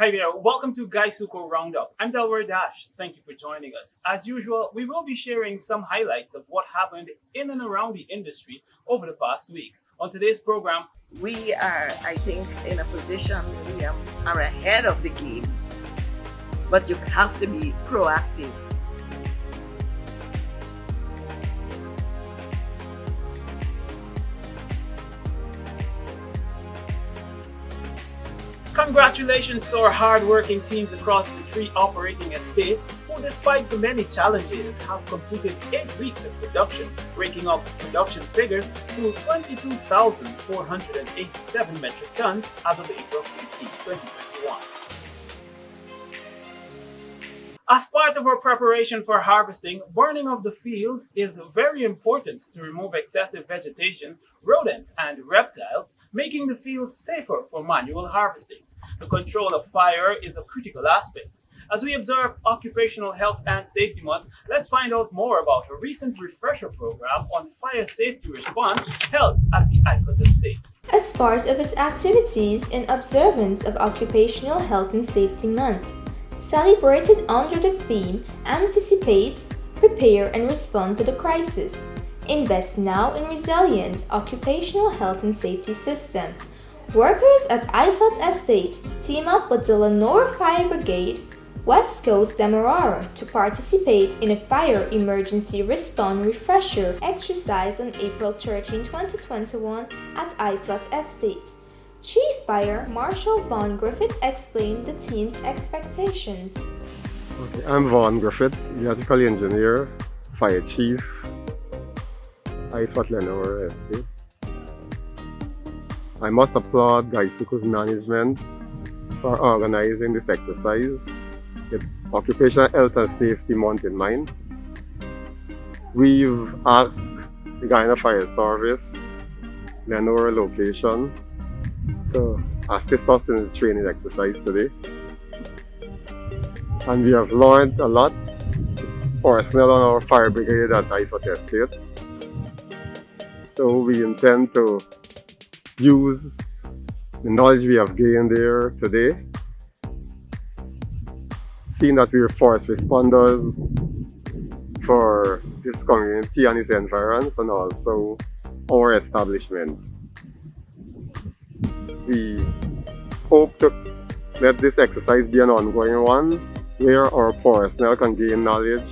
Hi there, welcome to GuySuCo RoundUp. I'm Delaware Dash. Thank you for joining us. As usual, we will be sharing some highlights of what happened in and around the industry over the past week. On today's program, we are, I think, in a position we are ahead of the game, but you have to be proactive. congratulations to our hard-working teams across the three operating estates who, despite the many challenges, have completed 8 weeks of production, breaking up production figures to 22,487 metric tons as of April 15, 2021. As part of our preparation for harvesting, burning of the fields is very important to remove excessive vegetation, rodents, and reptiles, making the fields safer for manual harvesting. The control of fire is a critical aspect. As we observe Occupational Health and Safety Month, let's find out more about a recent refresher program on fire safety response held at the Icot Estate. As part of its activities in observance of Occupational Health and Safety Month, celebrated under the theme Anticipate, Prepare and Respond to the Crisis. Invest now in resilient occupational health and safety system. Workers at Ifat Estate team up with the Lenore Fire Brigade, West Coast Demerara to participate in a fire emergency response refresher exercise on April 13, 2021 at Ifat Estate. Chief Fire Marshal Vaughn Griffith explained the team's expectations. Okay, I'm Vaughn Griffith, Electrical Engineer, Fire Chief, Ifat Lenore Estate. I must applaud GuySuCo's management for organizing this exercise with Occupational Health and Safety Month in mind. We've asked the Guyana Fire Service, Lenore location, to assist us in the training exercise today. And we have learned a lot personnel on our fire brigade at Ifat Estate. So we intend to use the knowledge we have gained there today, seeing that we are forest responders for this community and its environs and also our establishment. We hope to let this exercise be an ongoing one where our personnel can gain knowledge,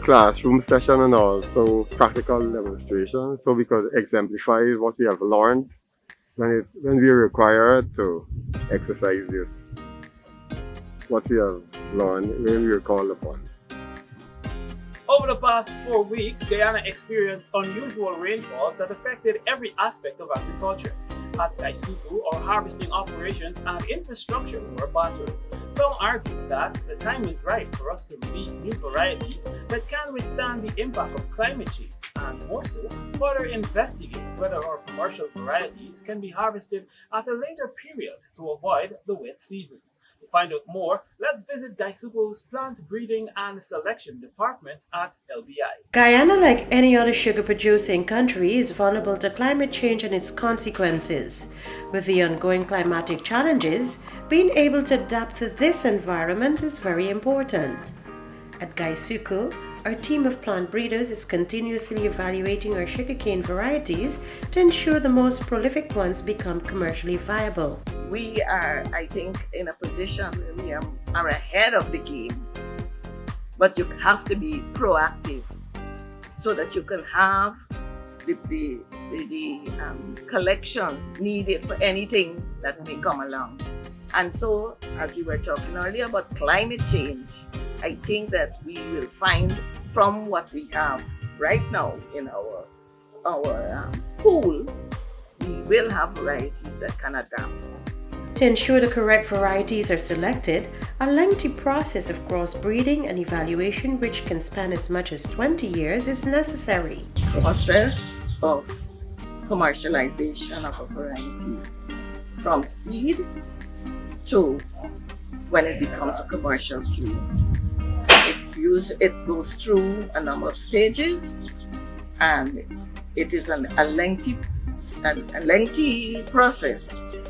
classroom session and also practical demonstration, so we could exemplify what we have learned when we are required to exercise this, what we have learned when we are called upon. Over the past 4 weeks, Guyana experienced unusual rainfall that affected every aspect of agriculture. At GuySuCo, our harvesting operations and infrastructure were battered. Some argue that the time is right for us to release new varieties that can withstand the impact of climate change, and more so, further investigate whether our commercial varieties can be harvested at a later period to avoid the wet season. To find out more, let's visit GuySuCo's Plant Breeding and Selection Department at LBI. Guyana, like any other sugar-producing country, is vulnerable to climate change and its consequences. With the ongoing climatic challenges, being able to adapt to this environment is very important. At GuySuCo, our team of plant breeders is continuously evaluating our sugarcane varieties to ensure the most prolific ones become commercially viable. We are, I think, in a position we are ahead of the game, but you have to be proactive so that you can have the collection needed for anything that may come along. And so, as we were talking earlier about climate change, I think that we will find from what we have right now in our pool, we will have varieties that can adapt. To ensure the correct varieties are selected, a lengthy process of crossbreeding and evaluation, which can span as much as 20 years, is necessary. Process of commercialization of a variety from seed to when it becomes a commercial tree. It goes through a number of stages, and it is a lengthy process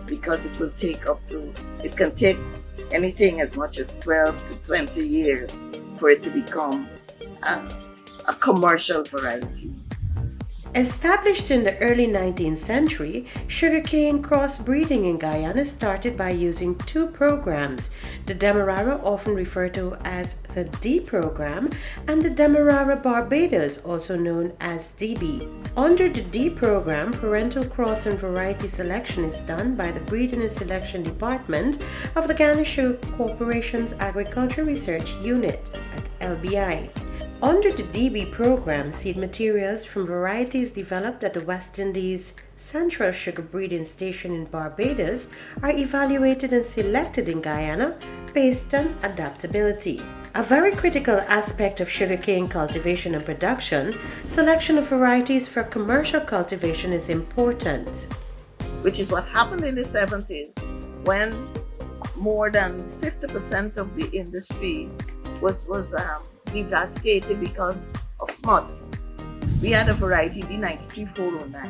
because it can take anything as much as 12 to 20 years for it to become a commercial variety. Established in the early 19th century, sugarcane crossbreeding in Guyana started by using two programs, the Demerara, often referred to as the D program, and the Demerara Barbados, also known as DB. Under the D program, parental cross and variety selection is done by the Breeding and Selection Department of the Ghana Sugar Corporation's Agriculture Research Unit at LBI. Under the DB program, seed materials from varieties developed at the West Indies Central Sugar Breeding Station in Barbados are evaluated and selected in Guyana based on adaptability. A very critical aspect of sugarcane cultivation and production, selection of varieties for commercial cultivation is important. Which is what happened in the 70s when more than 50% of the industry was devastated because of smut. We had a variety, D93409.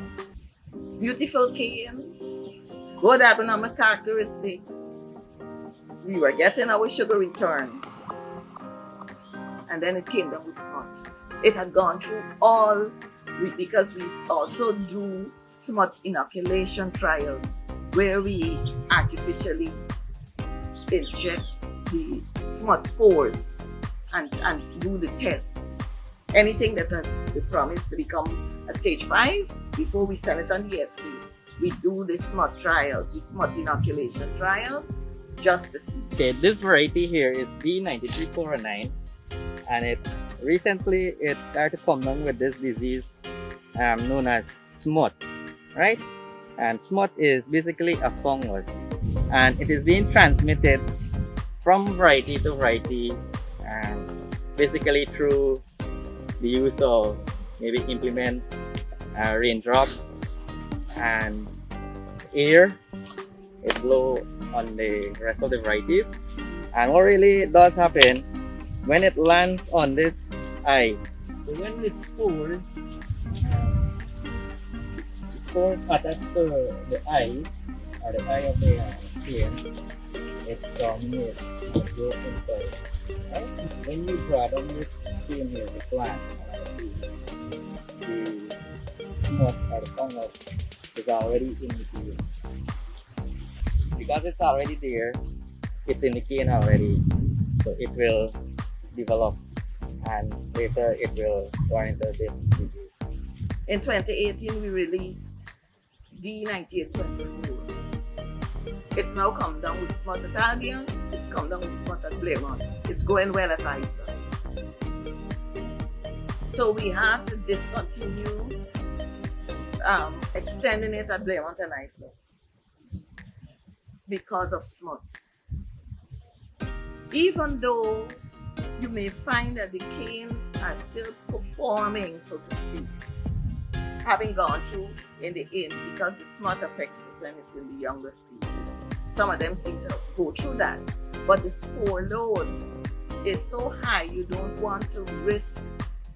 Beautiful cane, good agronomic characteristics. We were getting our sugar return. And then it came down with smut. It had gone through because we also do smut inoculation trials where we artificially inject the smut spores and do the test. Anything that has the promise to become a stage 5, before we sell it on the SC, we do the smut trials, the smut inoculation trials, just to see. Okay, this variety here is D93409, and it started to come down with this disease known as smut, right? And smut is basically a fungus, and it is being transmitted from variety to variety, basically through the use of maybe implements, raindrops, and air. It blow on the rest of the varieties. And what really does happen when it lands on this eye, so when the spores attach to the eye, or the eye of the skin, it dominates the growth inside. Right? When you grab on this skin here, the plant, the smut or the fungus is already in the cane. Because it's already there, it's in the cane already, so it will develop and later it will turn into this disease. In 2018, we released D9824. It's now come down with smut at Albion, it's come down with smut at Blairmont. It's going well at Isa. So we have to discontinue extending it at Blairmont and Isa because of smut. Even though you may find that the canes are still performing, so to speak, having gone through in the end, because the smut affects it when it's in the younger stage. Some of them seem to go through that, but the spore load is so high you don't want to risk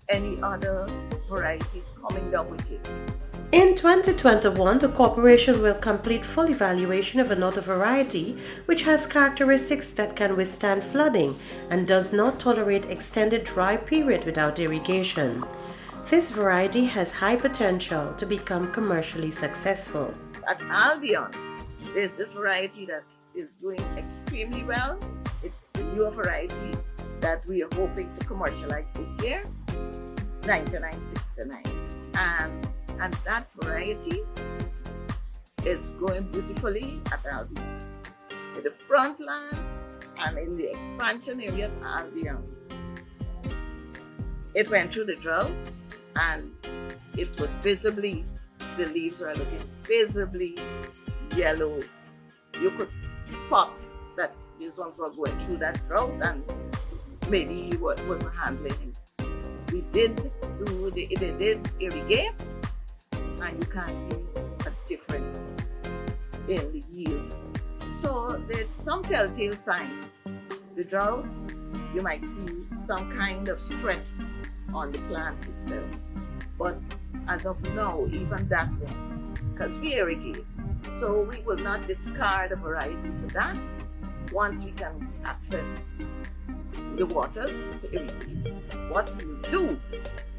any other varieties coming down with it. In 2021, the corporation will complete full evaluation of another variety which has characteristics that can withstand flooding and does not tolerate extended dry period without irrigation. This variety has high potential to become commercially successful. At Albion, there's this variety that is doing extremely well. It's the newer variety that we are hoping to commercialize this year, 9969. And that variety is going beautifully at Albion. In the front land and in the expansion area at Albion. It went through the drought and it was visibly, the leaves were looking visibly yellow. You could spot that these ones were going through that drought and maybe he wasn't handling it. We did irrigate, and you can see a difference in the yield. So there's some telltale signs. The drought, you might see some kind of stress on the plant itself. But as of now, even that one, because we irrigate, So we will not discard a variety for that once we can access the waters to irrigate. What we will do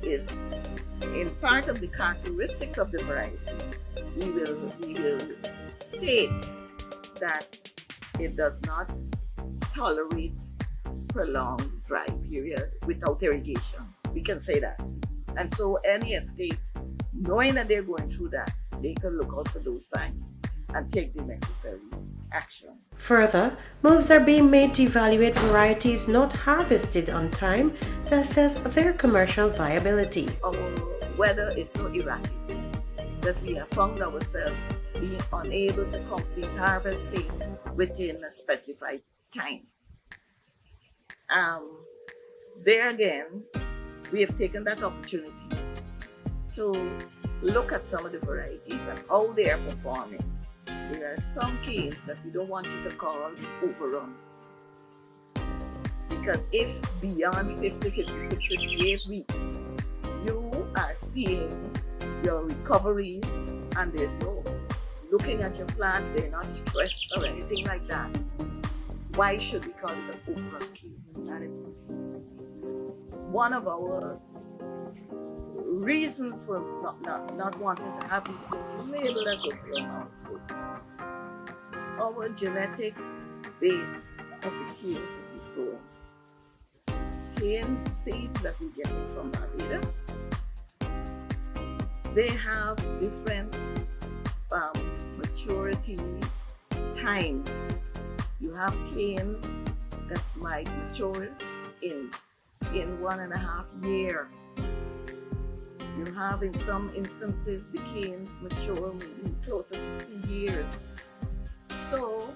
is, in part of the characteristics of the variety, we will state that it does not tolerate prolonged dry period without irrigation. We can say that. And so any estate, knowing that they're going through that, they can look out for those signs and take the necessary action. Further, moves are being made to evaluate varieties not harvested on time to assess their commercial viability. Our weather is so erratic that we have found ourselves being unable to complete harvesting within a specified time. There again, we have taken that opportunity to look at some of the varieties and how they are performing. There are some canes that we don't want you to call overrun. Because if beyond 50, 56, 58 weeks, you are seeing your recovery and there's no looking at your plants, they're not stressed or anything like that, why should we call it an overrun cane? That is one of our reasons for not wanting to have these things labeled as overrun also. Our genetic base of the canes that we grow, cane seeds that we get from Barbados, they have different maturity times. You have canes that might mature in 1.5 years. You have, in some instances, the canes mature maybe closer to 2 years. So,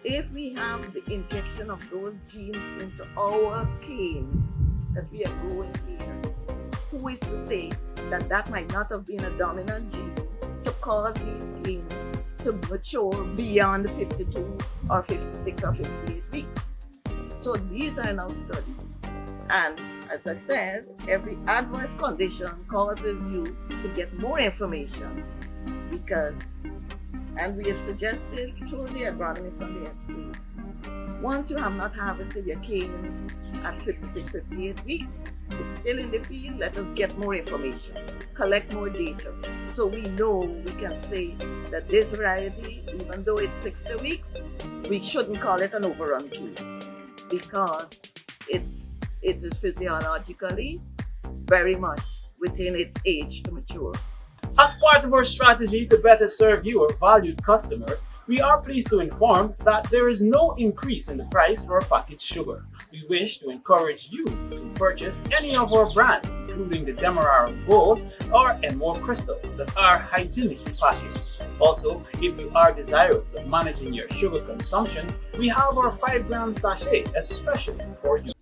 if we have the injection of those genes into our canes that we are growing here, who is to say that that might not have been a dominant gene to cause these canes to mature beyond 52 or 56 or 58 weeks? So these are now studied. And as I said, every adverse condition causes you to get more information because, and we have suggested through the agronomist on the estate, once you have not harvested your cane at 56, 58 weeks, it's still in the field, let us get more information, collect more data. So we know we can say that this variety, even though it's 60 weeks, we shouldn't call it an overrun cane because it is physiologically very much within its age to mature. As part of our strategy to better serve you, our valued customers, we are pleased to inform that there is no increase in the price for packaged sugar. We wish to encourage you to purchase any of our brands, including the Demerara Gold or More Crystal, that are hygienically packaged. Also, if you are desirous of managing your sugar consumption, we have our 5-gram sachet especially for you.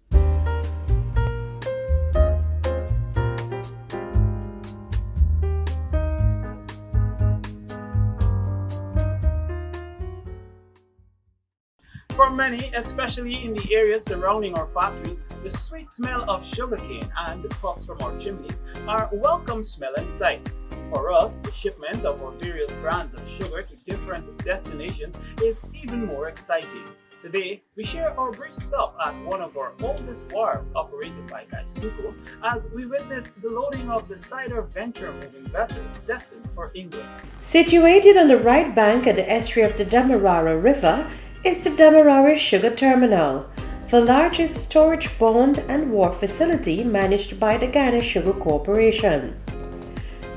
For many, especially in the areas surrounding our factories, the sweet smell of sugarcane and the puffs from our chimneys are welcome smelling sights. For us, the shipment of our various brands of sugar to different destinations is even more exciting. Today, we share our brief stop at one of our oldest wharves operated by GuySuCo as we witness the loading of the cider venture moving vessel destined for England. Situated on the right bank at the estuary of the Demerara River is the Demerara Sugar Terminal, the largest storage bond and wharf facility managed by the GuySuCo Corporation.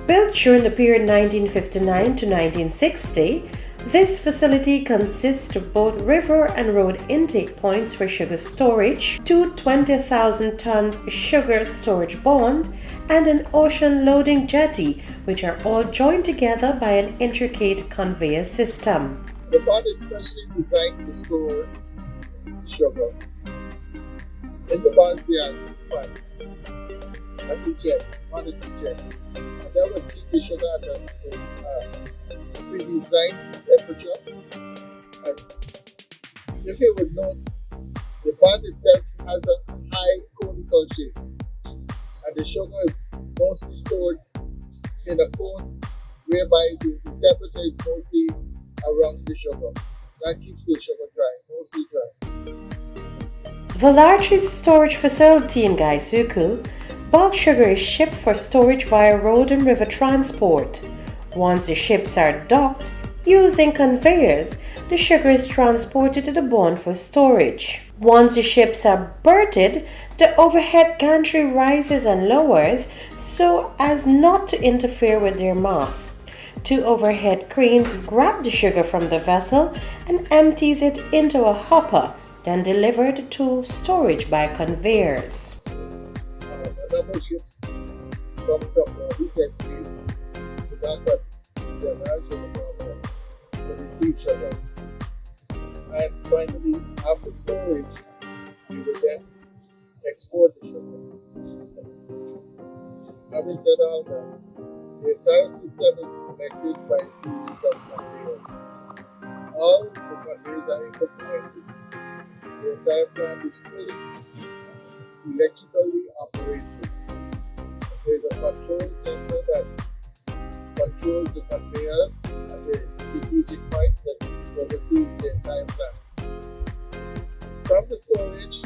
Built during the period 1959 to 1960, this facility consists of both river and road intake points for sugar storage, 2 20,000 tons sugar storage bond, and an ocean loading jetty, which are all joined together by an intricate conveyor system. The bond is specially designed to store sugar. In the bonds there are pipes at the jet, on the jet. And that will keep the sugar at a pre-designed temperature. And if you would note, the bond itself has a high conical shape. And the sugar is mostly stored in a cone whereby the temperature is mostly around the sugar. That keeps the sugar dry, mostly dry. The largest storage facility in GuySuCo, bulk sugar is shipped for storage via road and river transport. Once the ships are docked, using conveyors, the sugar is transported to the bond for storage. Once the ships are berthed, the overhead gantry rises and lowers so as not to interfere with their masts. Two overhead cranes grab the sugar from the vessel and empties it into a hopper, then delivered to storage by conveyors. A number of ships come from these estates to back up the national program to receive sugar. And finally, after storage, we will then export the sugar. Having said all that, the entire system is connected by a series of conveyors. All the conveyors are interconnected. The entire plant is fully electrically operated. There is a control center that controls the conveyors and the strategic points that oversees the entire plant. From the storage,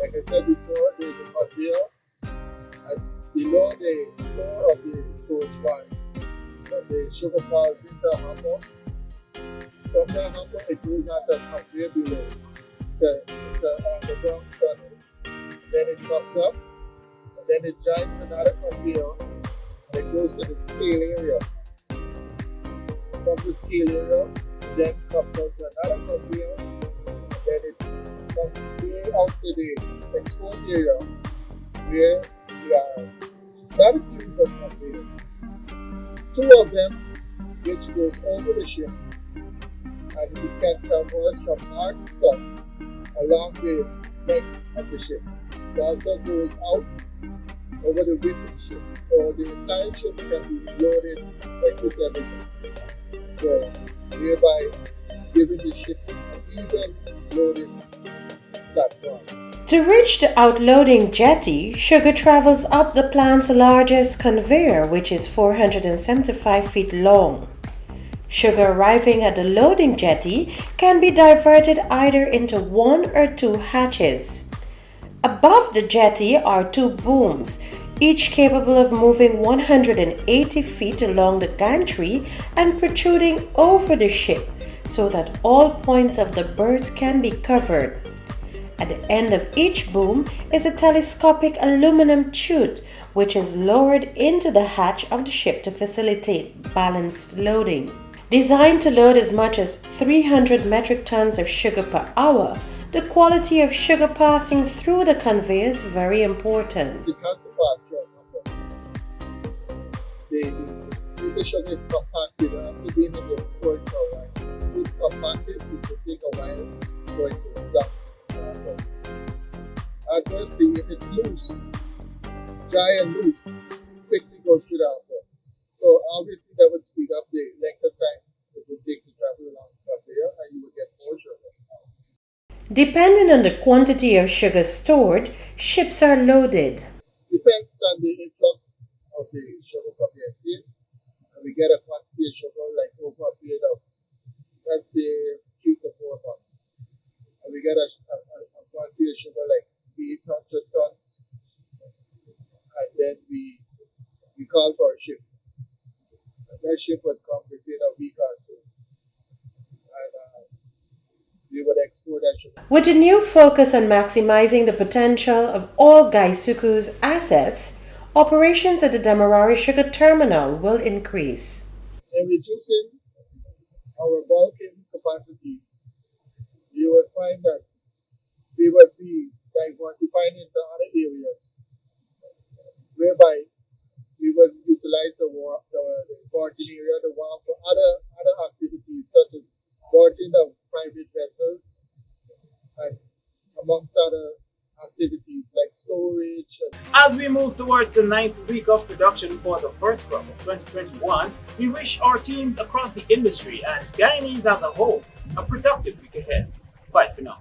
like I said before, there is a conveyor and below the floor of the storage barn. The sugar falls into a hopper. From the hopper, it goes on the conveyor below the underground tunnel. Then it comes up, and then it joins another conveyor, and it goes to the scale area. From the scale area, then comes out to another conveyor, and then it comes way out to the export area, where we are not a series of conveyors. Two of them, which goes over the ship, and it can traverse from north to south along the neck of the ship. It also goes out over the width of the ship. So the entire ship can be loaded with everything. So thereby giving the ship an even loading platform. To reach the outloading jetty, sugar travels up the plant's largest conveyor, which is 475 feet long. Sugar arriving at the loading jetty can be diverted either into one or two hatches. Above the jetty are two booms, each capable of moving 180 feet along the gantry and protruding over the ship so that all points of the berth can be covered. At the end of each boom is a telescopic aluminum chute which is lowered into the hatch of the ship to facilitate balanced loading. Designed to load as much as 300 metric tons of sugar per hour, the quality of sugar passing through the conveyor is very important. It has to pass through a hopper. The sugar is compacted after being in the storage for a while. If it's compacted, it will take a while for it to dump. Adversely, if it's loose, dry and loose, quickly goes to the hopper. So obviously that would speed up the length of time it would take to travel along the conveyor and you would get more sugar. Depending on the quantity of sugar stored, ships are loaded. Depends on the influx of the sugar from the estate. And we get a quantity of sugar like over a period of, let's say, 3 to 4 months. And we get a quantity of sugar like 800 tons. And then we call for a ship. That ship would come within a week or two, and we would export that ship. With a new focus on maximizing the potential of all GuySuCo's assets, operations at the Demerara Sugar Terminal will increase. In reducing our bulking capacity, you would find that we would be diversifying into other areas, whereby we would utilize the boarding area, the wharf for other activities such as boarding of private vessels and amongst other activities like storage. As we move towards the 9th week of production for the first crop of 2021, we wish our teams across the industry and Guyanese as a whole a productive week ahead. Bye for now.